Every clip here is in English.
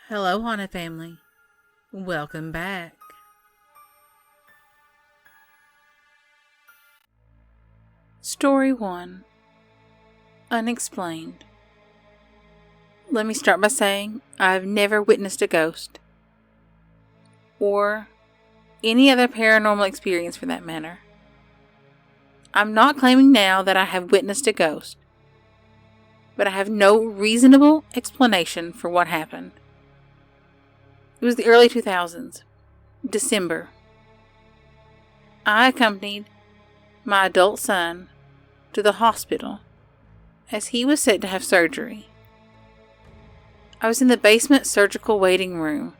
Hello, Haunted Family. Welcome back. Story 1. Unexplained. Let me start by saying I've never witnessed a ghost. Or any other paranormal experience for that matter. I'm not claiming now that I have witnessed a ghost. But I have no reasonable explanation for what happened. It was the early 2000s, December. I accompanied my adult son to the hospital as he was set to have surgery. I was in the basement surgical waiting room,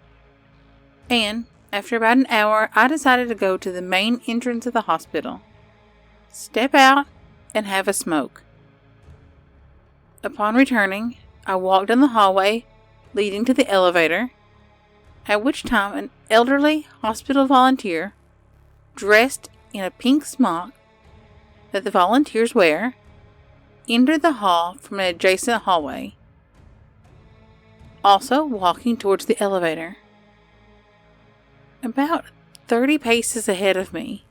and after about an hour, I decided to go to the main entrance of the hospital, step out, and have a smoke. Upon returning, I walked down the hallway leading to the elevator, at which time an elderly hospital volunteer, dressed in a pink smock that the volunteers wear, entered the hall from an adjacent hallway, also walking towards the elevator. About 30 paces ahead of me,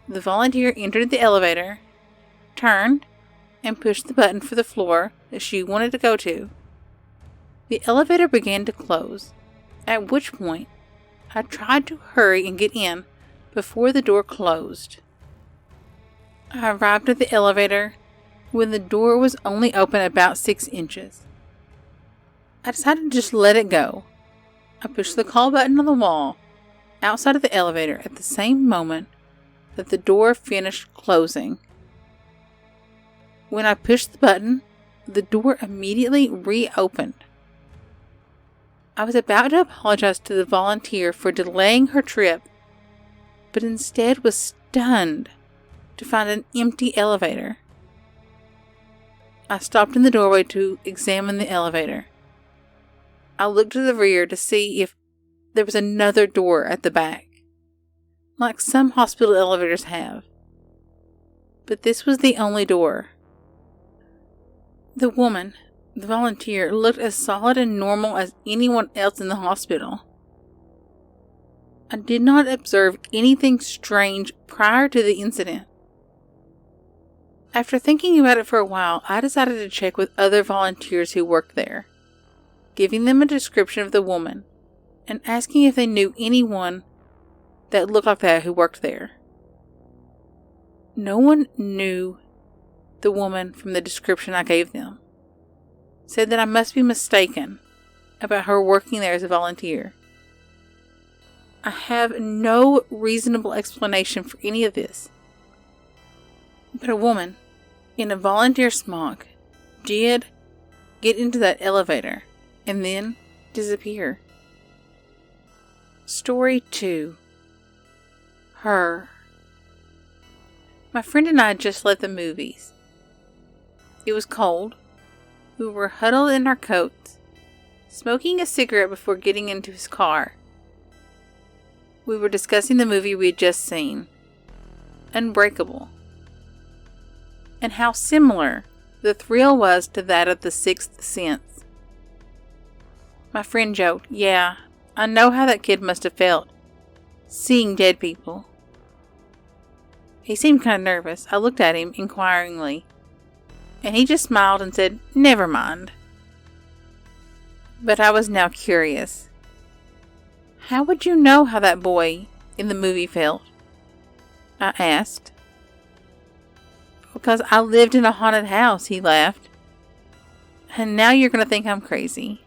the volunteer entered the elevator, turned, and pushed the button for the floor that she wanted to go to. The elevator began to close, at which point I tried to hurry and get in before the door closed. I arrived at the elevator when the door was only open about 6 inches. I decided to just let it go. I pushed the call button on the wall outside of the elevator at the same moment that the door finished closing. When I pushed the button, the door immediately reopened. I was about to apologize to the volunteer for delaying her trip, but instead was stunned to find an empty elevator. I stopped in the doorway to examine the elevator. I looked to the rear to see if there was another door at the back, like some hospital elevators have. But this was the only door. The woman, the volunteer, looked as solid and normal as anyone else in the hospital. I did not observe anything strange prior to the incident. After thinking about it for a while, I decided to check with other volunteers who worked there, giving them a description of the woman and asking if they knew anyone that looked like that who worked there. No one knew the woman from the description I gave them. Said that I must be mistaken about her working there as a volunteer. I have no reasonable explanation for any of this. But a woman in a volunteer smock did get into that elevator and then disappear. Story 2. Her. My friend and I had just left the movies. It was cold. We were huddled in our coats, smoking a cigarette before getting into his car. We were discussing the movie we had just seen, Unbreakable, and how similar the thrill was to that of The Sixth Sense. My friend joked, "Yeah, I know how that kid must have felt, seeing dead people." He seemed kind of nervous. I looked at him inquiringly, and he just smiled and said, "Never mind." But I was now curious. "How would you know how that boy in the movie felt?" I asked. "Because I lived in a haunted house," he laughed. "And now you're going to think I'm crazy."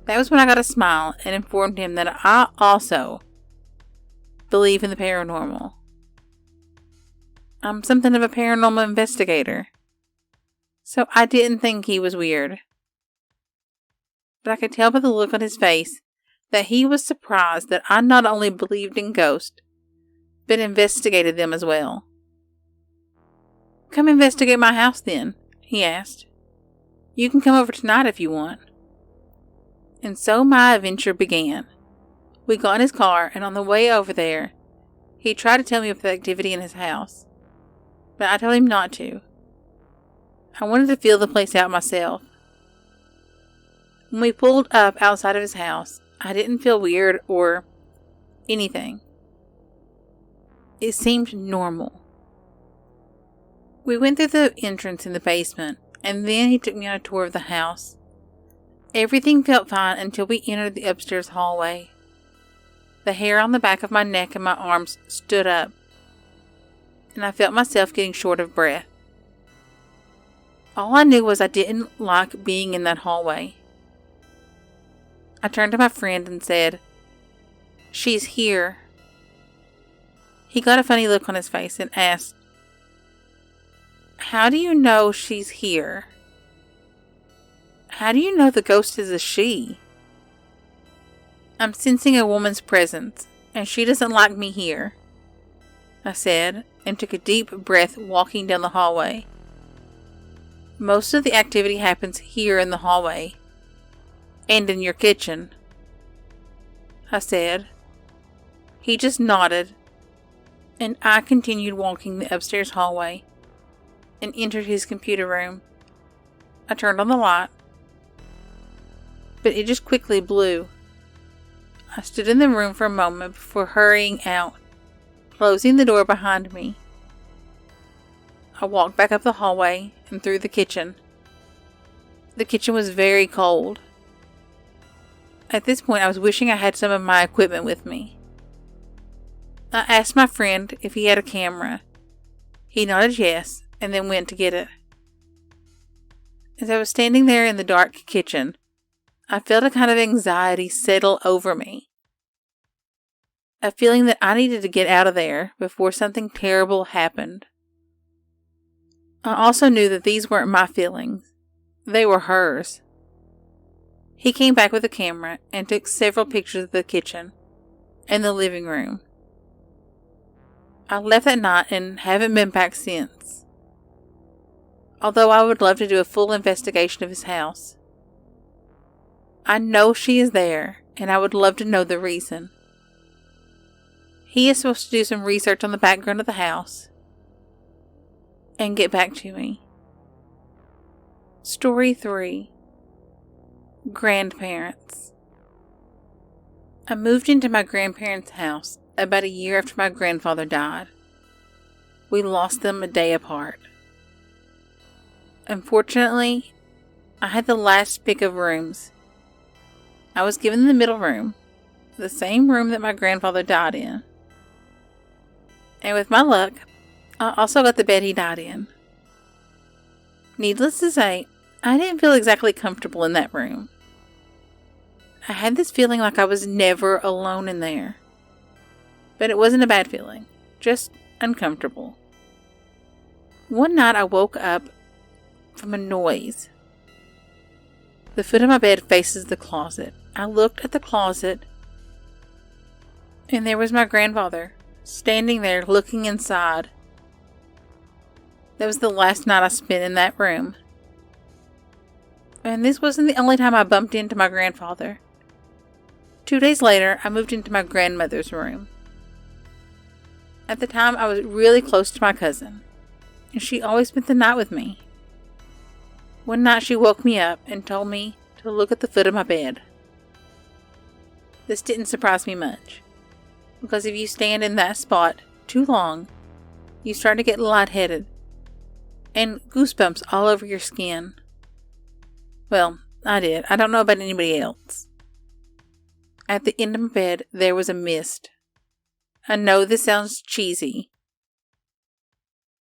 That was when I got a smile and informed him that I also believe in the paranormal. I'm something of a paranormal investigator, so I didn't think he was weird. But I could tell by the look on his face that he was surprised that I not only believed in ghosts, but investigated them as well. "Come investigate my house then," he asked. "You can come over tonight if you want." And so my adventure began. We got in his car, and on the way over there, he tried to tell me of the activity in his house, but I told him not to. I wanted to feel the place out myself. When we pulled up outside of his house, I didn't feel weird or anything. It seemed normal. We went through the entrance in the basement, and then he took me on a tour of the house. Everything felt fine until we entered the upstairs hallway. The hair on the back of my neck and my arms stood up, and I felt myself getting short of breath. All I knew was I didn't like being in that hallway. I turned to my friend and said, "She's here." He got a funny look on his face and asked, "How do you know she's here? How do you know the ghost is a she?" "I'm sensing a woman's presence, and she doesn't like me here," I said, and took a deep breath walking down the hallway. "Most of the activity happens here in the hallway, and in your kitchen," I said. He just nodded, and I continued walking the upstairs hallway and entered his computer room. I turned on the light, but it just quickly blew. I stood in the room for a moment before hurrying out, closing the door behind me. I walked back up the hallway and through the kitchen. The kitchen was very cold. At this point, I was wishing I had some of my equipment with me. I asked my friend if he had a camera. He nodded yes, and then went to get it. As I was standing there in the dark kitchen, I felt a kind of anxiety settle over me. A feeling that I needed to get out of there before something terrible happened. I also knew that these weren't my feelings. They were hers. He came back with a camera and took several pictures of the kitchen and the living room. I left that night and haven't been back since. Although I would love to do a full investigation of his house. I know she is there, and I would love to know the reason. He is supposed to do some research on the background of the house and get back to me. Story 3. Grandparents. I moved into my grandparents' house about a year after my grandfather died. We lost them a day apart. Unfortunately, I had the last pick of rooms. I was given the middle room, the same room that my grandfather died in. And with my luck, I also got the bed he died in. Needless to say, I didn't feel exactly comfortable in that room. I had this feeling like I was never alone in there. But it wasn't a bad feeling, just uncomfortable. One night I woke up from a noise. The foot of my bed faces the closet. I looked at the closet, and there was my grandfather, standing there looking inside. That was the last night I spent in that room. And this wasn't the only time I bumped into my grandfather. 2 days later, I moved into my grandmother's room. At the time, I was really close to my cousin, and she always spent the night with me. One night she woke me up and told me to look at the foot of my bed. This didn't surprise me much, because if you stand in that spot too long, you start to get lightheaded and goosebumps all over your skin. Well, I did. I don't know about anybody else. At the end of my bed, there was a mist. I know this sounds cheesy,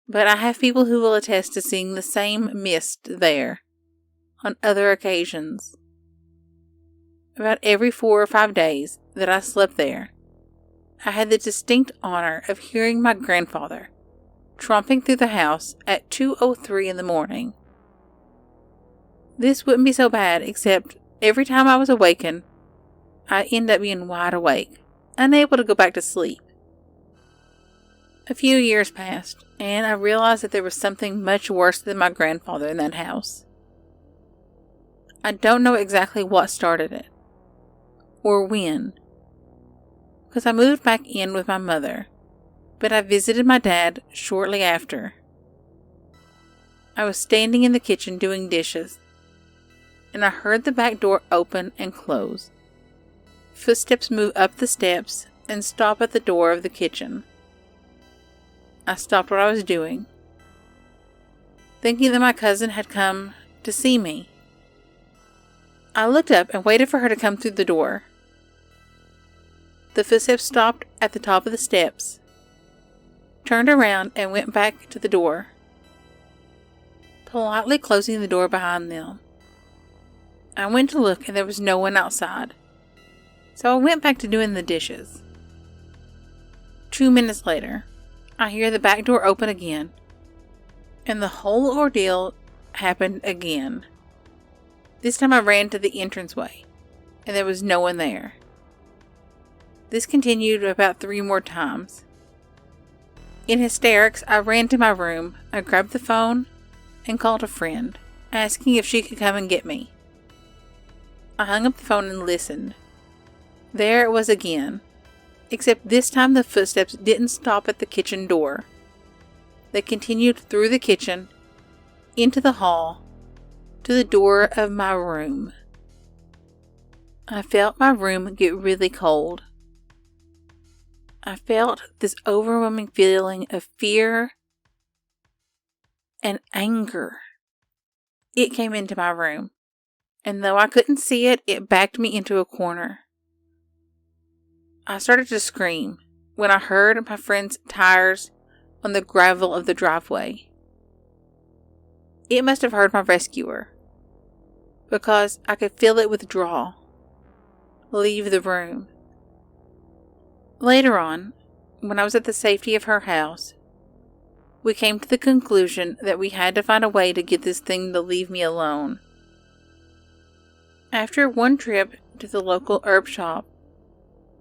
but I have people who will attest to seeing the same mist there on other occasions. About every 4 or 5 days that I slept there, I had the distinct honor of hearing my grandfather tromping through the house at 2:03 in the morning. This wouldn't be so bad, except every time I was awakened, I'd end up being wide awake, unable to go back to sleep. A few years passed, and I realized that there was something much worse than my grandfather in that house. I don't know exactly what started it, or when, because I moved back in with my mother, but I visited my dad shortly after. I was standing in the kitchen doing dishes, and I heard the back door open and close. Footsteps move up the steps and stop at the door of the kitchen. I stopped what I was doing, thinking that my cousin had come to see me. I looked up and waited for her to come through the door. The footsteps stopped at the top of the steps, turned around, and went back to the door, politely closing the door behind them. I went to look, and there was no one outside, so I went back to doing the dishes. 2 minutes later, I hear the back door open again, and the whole ordeal happened again. This time I ran to the entranceway, and there was no one there. This continued about 3 more times. In hysterics, I ran to my room, I grabbed the phone, and called a friend, asking if she could come and get me. I hung up the phone and listened. There it was again, except this time the footsteps didn't stop at the kitchen door. They continued through the kitchen, into the hall, to the door of my room. I felt my room get really cold. I felt this overwhelming feeling of fear and anger. It came into my room, and though I couldn't see it, it backed me into a corner. I started to scream when I heard my friend's tires on the gravel of the driveway. It must have heard my rescuer, because I could feel it withdraw, leave the room. Later on, when I was at the safety of her house, we came to the conclusion that we had to find a way to get this thing to leave me alone. After one trip to the local herb shop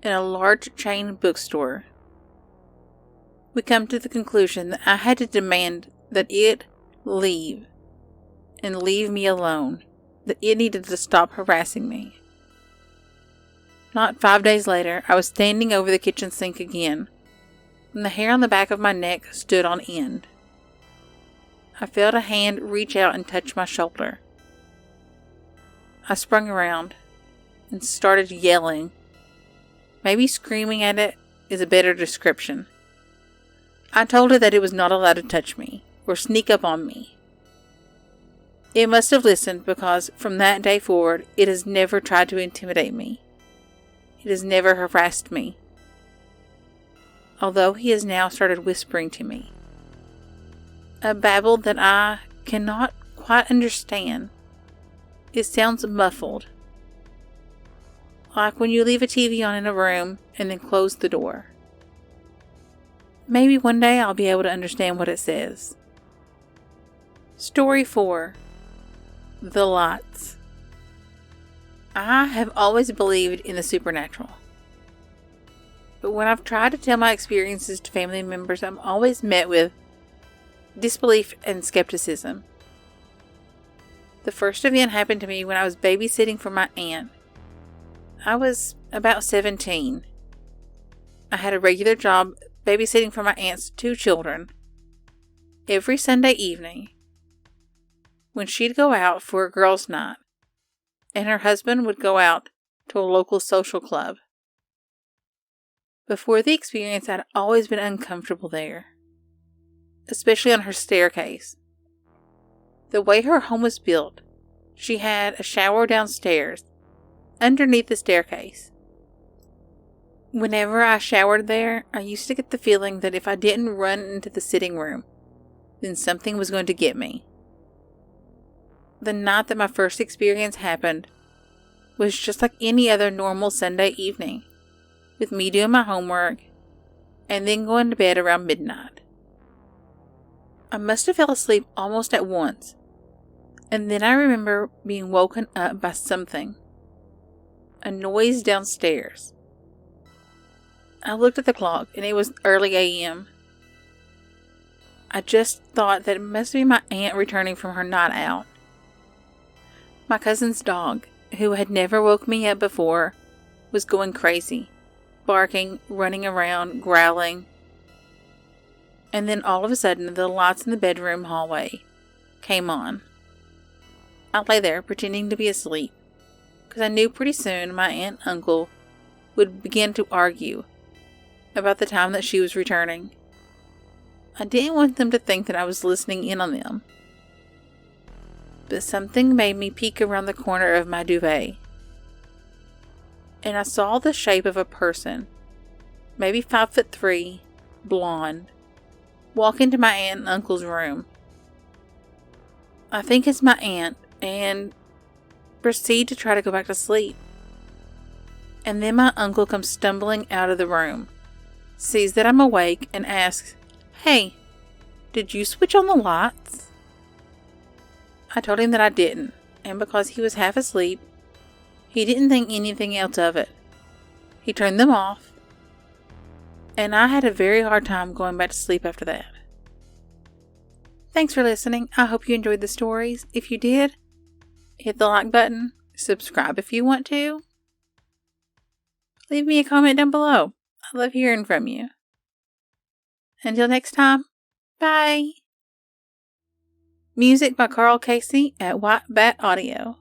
and a large chain bookstore, we come to the conclusion that I had to demand that it leave and leave me alone, that it needed to stop harassing me. Not 5 days later, I was standing over the kitchen sink again, and the hair on the back of my neck stood on end. I felt a hand reach out and touch my shoulder. I sprung around and started yelling. Maybe screaming at it is a better description. I told it that it was not allowed to touch me or sneak up on me. It must have listened, because from that day forward, it has never tried to intimidate me. It has never harassed me, although he has now started whispering to me. A babble that I cannot quite understand. It sounds muffled, like when you leave a TV on in a room and then close the door. Maybe one day I'll be able to understand what it says. Story 4. The Lights. I have always believed in the supernatural. But when I've tried to tell my experiences to family members, I'm always met with disbelief and skepticism. The first event happened to me when I was babysitting for my aunt. I was about 17. I had a regular job babysitting for my aunt's 2 children every Sunday evening, when she'd go out for a girls' night, and her husband would go out to a local social club. Before the experience, I'd always been uncomfortable there, especially on her staircase. The way her home was built, she had a shower downstairs, underneath the staircase. Whenever I showered there, I used to get the feeling that if I didn't run into the sitting room, then something was going to get me. The night that my first experience happened was just like any other normal Sunday evening, with me doing my homework and then going to bed around midnight. I must have fell asleep almost at once, and then I remember being woken up by something, a noise downstairs. I looked at the clock, and it was early a.m. I just thought that it must be my aunt returning from her night out. My cousin's dog, who had never woke me up before, was going crazy, barking, running around, growling. And then all of a sudden, the lights in the bedroom hallway came on. I lay there pretending to be asleep, because I knew pretty soon my aunt and uncle would begin to argue about the time that she was returning. I didn't want them to think that I was listening in on them. But something made me peek around the corner of my duvet, and I saw the shape of a person, maybe 5'3", blonde, walk into my aunt and uncle's room. I think it's my aunt, and proceed to try to go back to sleep. And then my uncle comes stumbling out of the room, sees that I'm awake, and asks, "Hey, did you switch on the lights?" I told him that I didn't, and because he was half asleep, he didn't think anything else of it. He turned them off, and I had a very hard time going back to sleep after that. Thanks for listening. I hope you enjoyed the stories. If you did, hit the like button, subscribe if you want to. Leave me a comment down below. I love hearing from you. Until next time, bye. Music by Carl Casey at White Bat Audio.